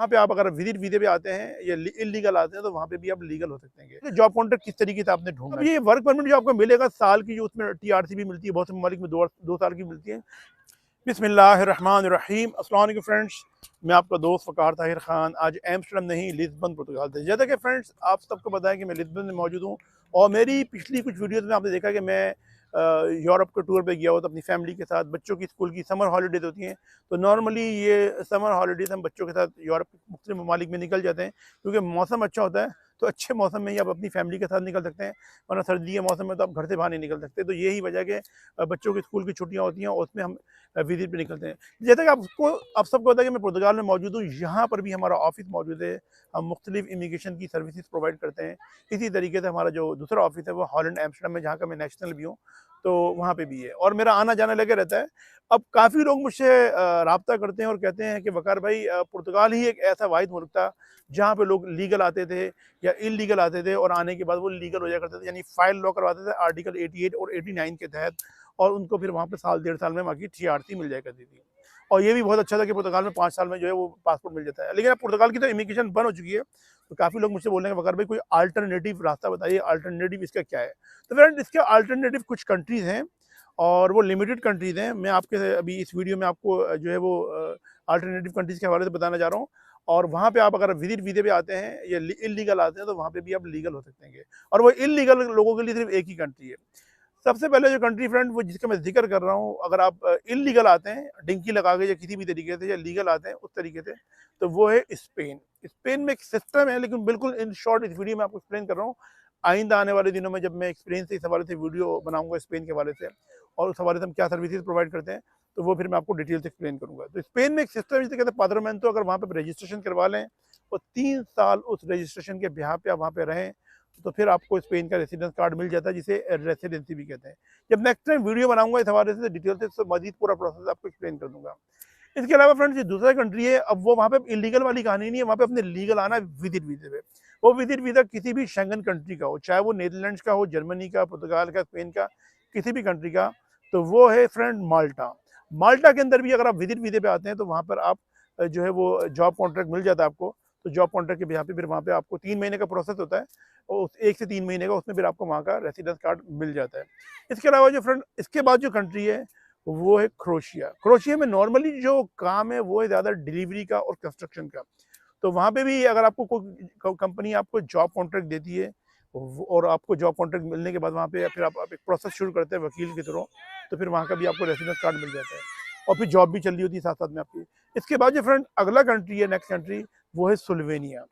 वहाँ पे आप अगर विजिट वीज़े पे आते हैं या इल्लीगल आते हैं तो वहाँ पे भी आप लीगल हो सकते हैं। जॉब कॉन्ट्रैक्ट किस तरीके से आपने ढूंढना है। अब ये वर्क परमिट जो आपको मिलेगा साल की, जो उसमें टीआरसी भी मिलती है, बहुत से ममालिक में 2 साल की मिलती है। बिस्मिल्लाहिर्रहमानिर्रहीम, अस्सलाम वालेकुम फ्रेंड्स, मैं आपका दोस्त फ़कार ताहिर ख़ान आज एम्स्टर्डम नहीं लिस्बन पुर्तगाल से। जैसा कि फ्रेंड्स आप सबको पता है कि मैं लिस्बन में मौजूद हूँ और मेरी पिछली कुछ वीडियोज़ में आपने देखा कि मैं यूरोप के टूर पे गया हुआ था अपनी फैमिली के साथ। बच्चों की स्कूल की समर हॉलीडेज़ होती हैं, तो नॉर्मली ये समर हॉलीडेज़ हम बच्चों के साथ यूरोप के मुख्तलिफ ममालिक में निकल जाते हैं क्योंकि मौसम अच्छा होता है। तो अच्छे मौसम में ही आप अपनी फैमिली के साथ निकल सकते हैं, वरना सर्दी के मौसम में तो आप घर से बाहर नहीं निकल सकते। तो यही वजह के बच्चों की स्कूल की छुट्टियाँ होती हैं और उसमें हम विजिट पे निकलते हैं। जैसा कि आप सबको पता है कि मैं पुर्तगाल में मौजूद हूँ, यहाँ पर भी हमारा ऑफिस मौजूद है। हम मुख्तलिफ इमिग्रेशन की सर्विसेज प्रोवाइड करते हैं। इसी तरीके से हमारा जो दूसरा ऑफिस है वो हॉलैंड एम्स्टर्डम में, जहाँ का मैं नेशनल भी हूँ, तो वहाँ पे भी है और मेरा आना जाना लगे रहता है। अब काफ़ी लोग मुझसे राब्ता करते हैं और कहते हैं कि वकार भाई, पुर्तगाल ही एक ऐसा वाहिद मुल्क था जहाँ पे लोग लीगल आते थे या इलीगल आते थे और आने के बाद वो लीगल हो जाया करते थे, यानी फाइल लॉ करवाते थे आर्टिकल 88 और 89 के तहत, और उनको फिर वहाँ पे साल 1.5 साल में वहाँ की टीआरसी मिल जाया करती थी। और ये भी बहुत अच्छा था कि पुर्तगाल में 5 साल में जो है वो पासपोर्ट मिल जाता है। लेकिन अब पुर्तगाल की तो इमिग्रेशन बंद हो चुकी है, तो काफ़ी लोग मुझसे बोल रहे हैं वकार भाई कोई अल्टरनेटिव रास्ता बताइए, अल्टरनेटिव इसका क्या है। तो फ्रेंड, इसके अल्टरनेटिव कुछ कंट्रीज़ हैं और वो लिमिटेड कंट्रीज़ हैं। मैं आपके अभी इस वीडियो में आपको जो है वो अल्टरनेटिव कंट्रीज़ के हवाले से बताना चाह रहा हूँ। और वहाँ पे आप अगर विजिट वीज़े पे आते हैं या इल्लीगल आते हैं तो वहाँ पे भी आप लीगल हो सकते हैं। और वो इल्लीगल लोगों के लिए सिर्फ एक ही कंट्री है। सबसे पहले जो कंट्री फ्रेंड वो जिसका मैं जिक्र कर रहा हूँ, अगर आप इल्लीगल आते हैं डिंकी लगा के या किसी भी तरीके से, या लीगल आते हैं उस तरीके से, तो वो है स्पेन। स्पेन में एक सिस्टम है, लेकिन बिल्कुल इन शॉर्ट इस वीडियो में आपको एक्सप्लेन कर रहा हूँ। आइंदा आने वाले दिनों में जब मैं एक्सपीरियंस से इस हवाले से वीडियो बनाऊंगा स्पेन के हवाले से और उस हवाले से हम क्या सर्विसेज प्रोवाइड करते हैं, तो वो फिर मैं आपको डिटेल से एक्सप्लेन करूंगा। तो स्पेन में एक सिस्टम जिसे कहते हैं पाद्रमेंतो। अगर वहाँ पे रजिस्ट्रेशन करवा लें और 3 साल उस रजिस्ट्रेशन के बिहाफ पे आप वहाँ पे रहें, तो फिर आपको स्पेन का रेसिडेंस कार्ड मिल जाता है, जिसे रेसिडेंसी भी कहते हैं। जब नेक्स्ट टाइम वीडियो बनाऊंगा इस हवाले से डिटेल से, तो मजीद पूरा प्रोसेस आपको एक्सप्लेन कर दूंगा। इसके अलावा फ्रेंड्स, ये दूसरा कंट्री है। अब वो वहाँ पे इलीगल वाली कहानी नहीं है, वहाँ पे अपने लीगल आना विजिट वीजे पे। वो विजिट वीज़ा किसी भी शेंगन कंट्री का हो, चाहे वो नीदरलैंड्स का हो, जर्मनी का, पुर्तगाल का, स्पेन का, किसी भी कंट्री का, तो वो है फ्रेंड माल्टा। माल्टा के अंदर भी अगर आप विजिट वीजे पे आते हैं तो वहाँ पर आप जो है वो जॉब कॉन्ट्रैक्ट मिल जाता है आपको। तो जॉब कॉन्ट्रैक्ट के बिहाफ पे फिर वहाँ पे आपको 3 महीने का प्रोसेस होता है और 1 से 3 महीने का, उसमें फिर आपको वहाँ का रेसिडेंस कार्ड मिल जाता है। इसके अलावा जो फ्रेंड, इसके बाद जो कंट्री है वो है क्रोशिया। क्रोशिया में नॉर्मली जो काम है वो है ज़्यादा डिलीवरी का और कंस्ट्रक्शन का। तो वहाँ पे भी अगर आपको कोई कंपनी आपको जॉब कॉन्ट्रैक्ट देती है और आपको जॉब कॉन्ट्रैक्ट मिलने के बाद वहाँ पे फिर आप एक प्रोसेस शुरू करते हैं वकील के थ्रू, तो फिर वहाँ का भी आपको रेसिडेंस कार्ड मिल जाता है और फिर जॉब भी चल रही होती है साथ साथ में आपकी। इसके बाद जो फ्रेंड अगला कंट्री है, नेक्स्ट कंट्री, वो है सुल्वेनिया।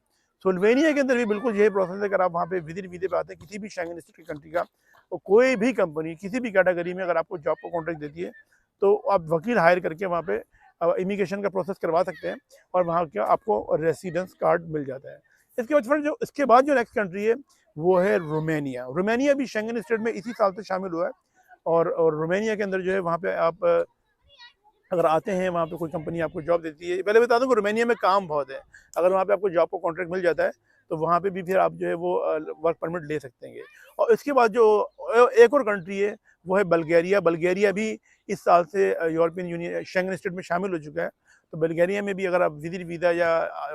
सुल्वेनिया के अंदर भी बिल्कुल यही प्रोसेस है। अगर आप वहाँ पे विजिट वीजे पे आते हैं किसी भी शेंगन स्टेट की कंट्री का, तो कोई भी कंपनी किसी भी कैटेगरी में अगर आपको जॉब को कॉन्ट्रैक्ट देती है, तो आप वकील हायर करके वहाँ पे इमिग्रेशन का प्रोसेस करवा सकते हैं और वहाँ का आपको रेसिडेंस कार्ड मिल जाता है। इसके बाद फ्रेंड, जो इसके बाद जो नेक्स्ट कंट्री है वो है रोमानिया। रोमानिया भी शेंगन स्टेट में इसी साल से शामिल हुआ है और रोमानिया के अंदर जो है वहाँ पे आप अगर आते हैं, वहाँ पे कोई कंपनी आपको जॉब देती है। पहले बता दूं कि रोमानिया में काम बहुत है। अगर वहाँ पे आपको जॉब को कॉन्ट्रैक्ट मिल जाता है तो वहाँ पे भी फिर आप जो है वो वर्क परमिट ले सकते हैं। और इसके बाद जो एक और कंट्री है वो है बल्गेरिया। बल्गेरिया भी इस साल से यूरोपियन यूनियन शेंगन स्टेट में शामिल हो चुका है। तो बल्गेरिया में भी अगर आप विजिट वीज़ा या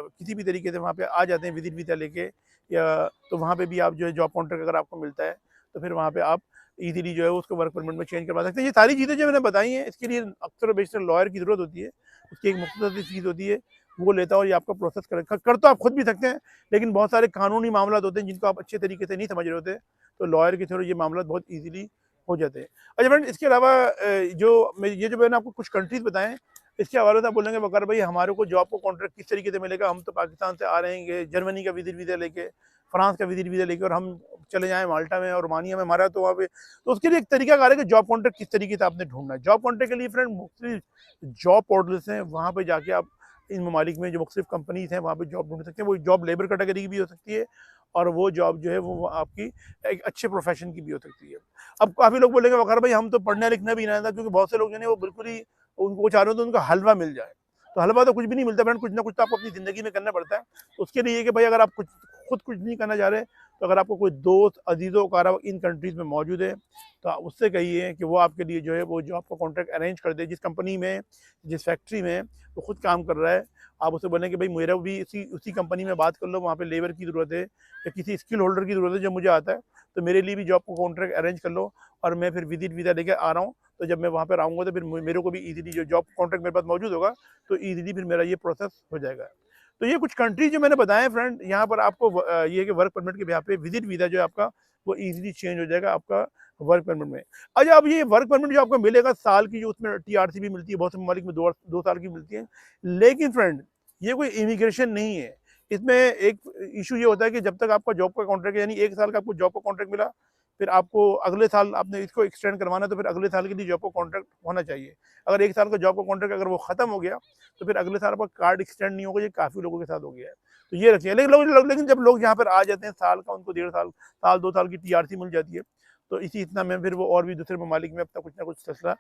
किसी भी तरीके से वहाँ पे आ जाते हैं विजिट वीज़ा लेके, या तो वहाँ पे भी आप जो है जॉब कॉन्ट्रैक्ट अगर आपको मिलता है तो फिर वहाँ पे आप ईज़िली जो है उसको वर्क परमिट में चेंज करवा सकते हैं। ये सारी चीज़ें जो मैंने बताई हैं, इसके लिए अक्सर और बेशतर लॉयर की ज़रूरत होती है। उसकी एक मुख्तसर सी फीस होती है, वो लेता है और ये आपका प्रोसेस कर तो आप खुद भी सकते हैं, लेकिन बहुत सारे कानूनी मामला होते हैं जिनको आप अच्छे तरीके से नहीं समझ रहे होते, तो लॉयर के थ्रू ये मामला बहुत ईज़िली हो जाते हैं। अच्छा फ्रेंड, इसके अलावा जो मैंने आपको कुछ कंट्रीज़ बताए हैं, इसके हवाले से आप बोलेंगे वकार भाई हमारे को जॉब को कॉन्ट्रैक्ट किस तरीके से मिलेगा, हम तो पाकिस्तान से आ रहे हैं जर्मनी का विजिट वीज़ा लेके, फ्रांस का विजिट वीज़ा लेके, और हम चले जाएँ माल्टा में और रोमानिया में हमारा तो वहाँ पे, तो उसके लिए एक तरीका कार है कि जॉब कॉन्ट्रैक्ट किस तरीके से आपने ढूंढना है। जॉब कॉन्ट्रैक्ट के लिए फ्रेंड मुख्तलिफ जॉब पोर्टल्स हैं, वहाँ पे जाके आप इन ममालिक में जो मुख्तलिफ कंपनीज हैं वहाँ पे जॉब ढूंढ सकते हैं। वो जॉब लेबर कैटेगरी की भी हो सकती है और वो जॉब जो है वो आपकी एक अच्छे प्रोफेशन की भी हो सकती है। अब काफ़ी लोग बोलेंगे वकार भाई हम तो पढ़ना लिखना भी नहीं आता, क्योंकि बहुत से लोग जो है वो बिल्कुल ही उनको चाह रहे हो तो उनका हलवा मिल जाए। तो हलवा तो कुछ भी नहीं मिलता फ्रेंड, कुछ ना कुछ तो आपको अपनी ज़िंदगी में करना पड़ता है। तो उसके लिए कि भाई अगर आप खुद कुछ नहीं करना चाह रहे, तो अगर आपको कोई दोस्त अजीज़ो वकारा इन कंट्रीज़ में मौजूद है तो आप उससे कहिए कि वो आपके लिए जो है वो जॉब का कॉन्ट्रैक्ट अरेंज कर दे। जिस कंपनी में, जिस फैक्ट्री में वो खुद काम कर रहा है, आप उससे बोलें कि भाई मेरा भी उसी कंपनी में बात कर लो, वहाँ पे लेबर की ज़रूरत है या किसी स्किल होल्डर की ज़रूरत है जो मुझे आता है, तो मेरे लिए भी जॉब का कॉन्ट्रैक्ट अरेंज कर लो और मैं फिर विजिट वीज़ा लेके आ रहा हूँ। तो जब मैं वहाँ पर आऊँगा तो फिर मेरे को भी ईज़िली जो जॉब कॉन्ट्रैक्ट मेरे पास मौजूद होगा तो ईज़िली फिर मेरा ये प्रोसेस हो जाएगा। तो ये कुछ कंट्री जो मैंने बताए फ्रेंड, यहाँ पर आपको ये है कि वर्क परमिट के यहाँ पे विजिट वीज़ा जो है आपका वो ईज़िली चेंज हो जाएगा आपका वर्क परमिट में। अच्छा, अब ये वर्क परमिट जो आपको मिलेगा साल की, जो उसमें टीआरसी भी मिलती है, बहुत से ममालिक में 2 साल की मिलती है। लेकिन फ्रेंड ये कोई इमिग्रेशन नहीं है। इसमें एक इशू ये होता है कि जब तक आपका जॉब का कॉन्ट्रैक्ट, यानी 1 साल का आपको जॉब का कॉन्ट्रैक्ट मिला, फिर आपको अगले साल आपने इसको एक्सटेंड करवाना है, तो फिर अगले साल के लिए जॉब का कॉन्ट्रैक्ट होना चाहिए। अगर 1 साल का जॉब का कॉन्ट्रैक्ट अगर वो ख़त्म हो गया तो फिर अगले साल आपका कार्ड एक्सटेंड नहीं होगा। ये काफ़ी लोगों के साथ हो गया है, तो ये रखिए। लेकिन जब लोग यहाँ पर आ जाते हैं, साल का उनको 1.5 साल 2 साल की टीआरसी मिल जाती है, तो इतना में फिर वो और भी दूसरे ममालिक में अपना कुछ ना कुछ सिलसिला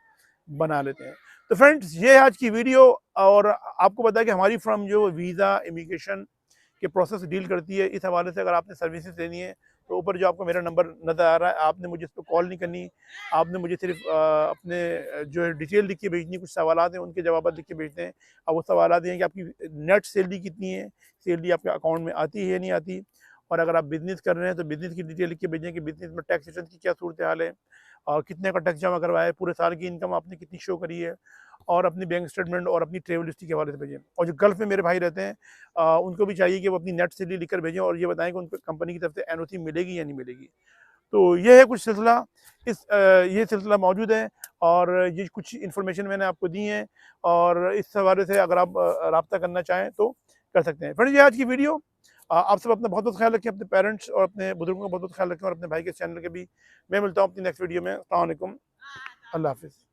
बना लेते हैं। तो फ्रेंड्स ये है आज की वीडियो, और आपको पता है कि हमारी फर्म जो वीज़ा इमिग्रेशन के प्रोसेस डील करती है। इस हवाले से अगर आपने सर्विसेज लेनी है तो ऊपर जो आपको मेरा नंबर नज़र आ रहा है, आपने मुझे इस पर कॉल नहीं करनी, आपने मुझे सिर्फ अपने जो है डिटेल लिख के भेजनी। कुछ सवालात हैं उनके जवाब लिख के भेजते हैं। अब वो सवालात हैं कि आपकी नेट सैलरी कितनी है, सैलरी आपके अकाउंट में आती है या नहीं आती, और अगर आप बिज़नेस कर रहे हैं तो बिज़नेस की डिटेल लिख के भेजें कि बिज़नेस में टैक्स रिटर्न की क्या सूरत हाल है, और कितने का टैक्स जमा करवाया है, पूरे साल की इनकम आपने कितनी शो करी है, और अपनी बैंक स्टेटमेंट और अपनी ट्रेवल हिस्ट्री के हवाले से भेजें। और जो गल्फ़ में मेरे भाई रहते हैं उनको भी चाहिए कि वो अपनी नेट सैलरी लिख कर भेजें और ये बताएं कि उनको कंपनी की तरफ से एनओसी मिलेगी या नहीं मिलेगी। तो ये है कुछ सिलसिला, ये सिलसिला मौजूद है, और ये कुछ इन्फॉर्मेशन मैंने आपको दी है, और इस हवाले से अगर आप रब्ता करना चाहें तो कर सकते हैं। फ्रेंड्स ये आज की वीडियो। आप सब अपना बहुत बहुत ख्याल रखें, अपने पेरेंट्स और अपने बुजुर्गों का बहुत बहुत ख्याल रखें, और अपने भाई के चैनल के भी। मैं मिलता हूँ अपनी नेक्स्ट वीडियो में। अस्सलाम वालेकुम, अल्लाह हाफ़िज़।